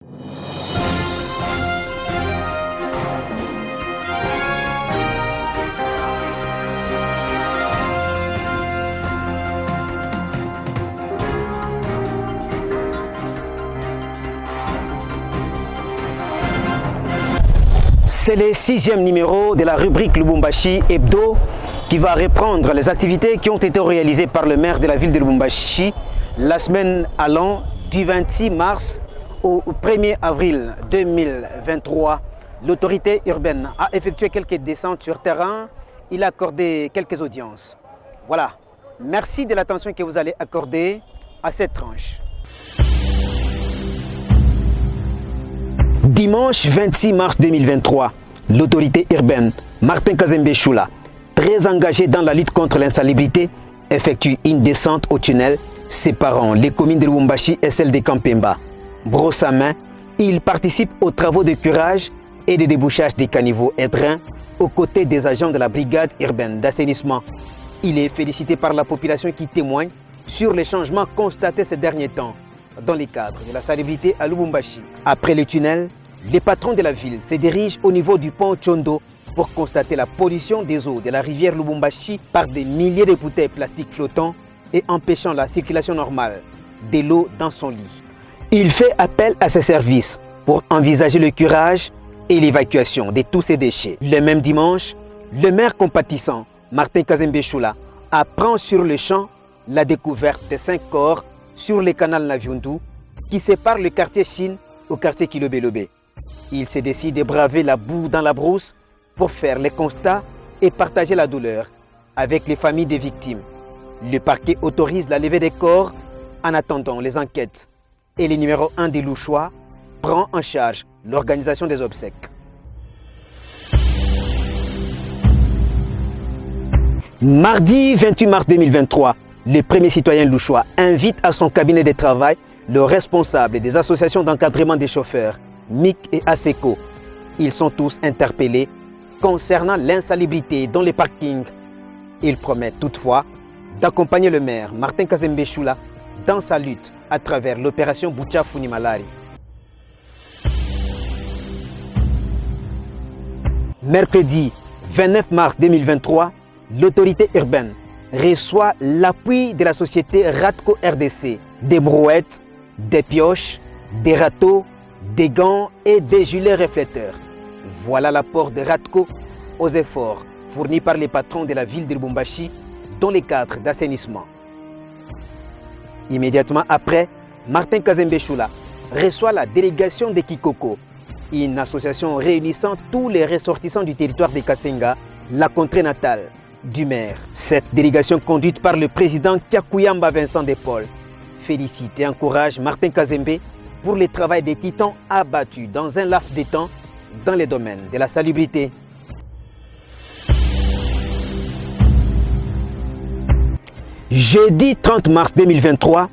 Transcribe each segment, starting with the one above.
C'est le 6e numéro de la rubrique Lubumbashi Hebdo qui va reprendre les activités qui ont été réalisées par le maire de la ville de Lubumbashi la semaine allant du 26 mars au 1er avril 2023. L'autorité urbaine a effectué quelques descentes sur terrain. Il a accordé quelques audiences. Voilà. Merci de l'attention que vous allez accorder à cette tranche. Dimanche 26 mars 2023, l'autorité urbaine Martin Kazembe Choula, très engagé dans la lutte contre l'insalubrité, effectue une descente au tunnel séparant les communes de Lubumbashi et celles de Kampemba. Brosse à main, il participe aux travaux de curage et de débouchage des caniveaux et drains aux côtés des agents de la brigade urbaine d'assainissement. Il est félicité par la population qui témoigne sur les changements constatés ces derniers temps dans le cadre de la salubrité à Lubumbashi. Après le tunnel, les patrons de la ville se dirigent au niveau du pont Chondo pour constater la pollution des eaux de la rivière Lubumbashi par des milliers de bouteilles plastiques flottants et empêchant la circulation normale de l'eau dans son lit. Il fait appel à ses services pour envisager le curage et l'évacuation de tous ces déchets. Le même dimanche, le maire compatissant Martin Kazembe Choula apprend sur le champ la découverte de 5 corps sur le canal Naviundu qui sépare le quartier Chine au quartier Kilobé-Lobé. Il se décide de braver la boue dans la brousse pour faire les constats et partager la douleur avec les familles des victimes. Le parquet autorise la levée des corps en attendant les enquêtes et le numéro 1 des Louchois prend en charge l'organisation des obsèques. Mardi 28 mars 2023, le premier citoyen louchois invite à son cabinet de travail le responsable des associations d'encadrement des chauffeurs, MIC et ASECO. Ils sont tous interpellés concernant l'insalubrité dans les parkings. Ils promettent toutefois d'accompagner le maire Martin Kazembe Choula dans sa lutte à travers l'opération Bucha Funimalari. Mercredi 29 mars 2023, l'autorité urbaine reçoit l'appui de la société Radco RDC, des brouettes, des pioches, des râteaux, des gants et des gilets réflecteurs. Voilà l'apport de Radco aux efforts fournis par les patrons de la ville de Lubumbashi dans les cadres d'assainissement. Immédiatement après, Martin Kazembe Choula reçoit la délégation de Kikoko, une association réunissant tous les ressortissants du territoire de Kasenga, la contrée natale du maire. Cette délégation conduite par le président Kiakuyamba Vincent Despaul félicite et encourage Martin Kazembe pour le travail des titans abattus dans un laps de temps dans les domaines de la salubrité. Jeudi 30 mars 2023,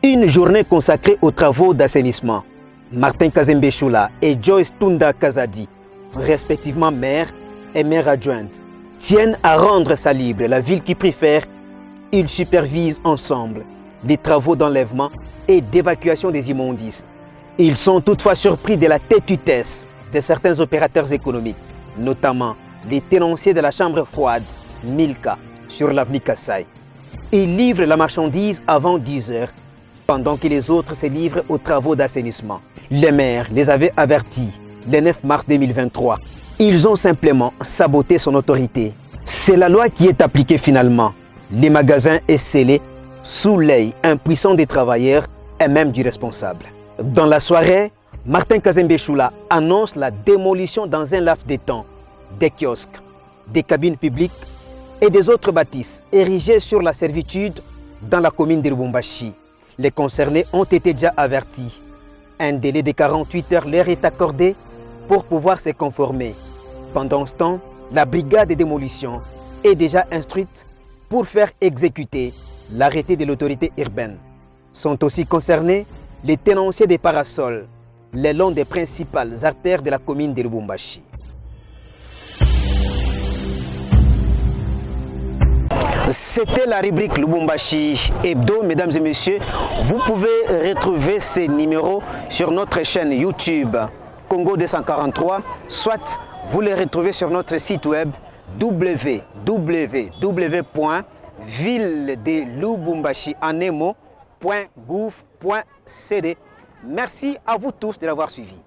une journée consacrée aux travaux d'assainissement. Martin Kazembe Choula et Joyce Tunda Kazadi, respectivement maire et maire adjointe, tiennent à rendre salubre la ville qui préfère. Ils supervisent ensemble les travaux d'enlèvement et d'évacuation des immondices. Ils sont toutefois surpris de la têtutesse de certains opérateurs économiques, notamment les tenanciers de la chambre froide Milka sur l'avenue Kassai. Ils livrent la marchandise avant 10 heures, pendant que les autres se livrent aux travaux d'assainissement. Le maire les avait avertis le 9 mars 2023. Ils ont simplement saboté son autorité. C'est la loi qui est appliquée finalement. Les magasins est scellé sous l'œil impuissant des travailleurs et même du responsable. Dans la soirée, Martin Kazembe Choula annonce la démolition dans un laps de temps des kiosques, des cabines publiques et des autres bâtisses érigées sur la servitude dans la commune de Lubumbashi. Les concernés ont été déjà avertis. Un délai de 48 heures leur est accordé pour pouvoir se conformer. Pendant ce temps, la brigade de démolition est déjà instruite pour faire exécuter l'arrêté de l'autorité urbaine. Sont aussi concernés les tenanciers des parasols le long des principales artères de la commune de Lubumbashi. C'était la rubrique Lubumbashi Hebdo, mesdames et messieurs. Vous pouvez retrouver ces numéros sur notre chaîne YouTube Congo 243, soit vous les retrouvez sur notre site web www.villedelubumbashi.gouv.cd. Merci à vous tous de l'avoir suivi.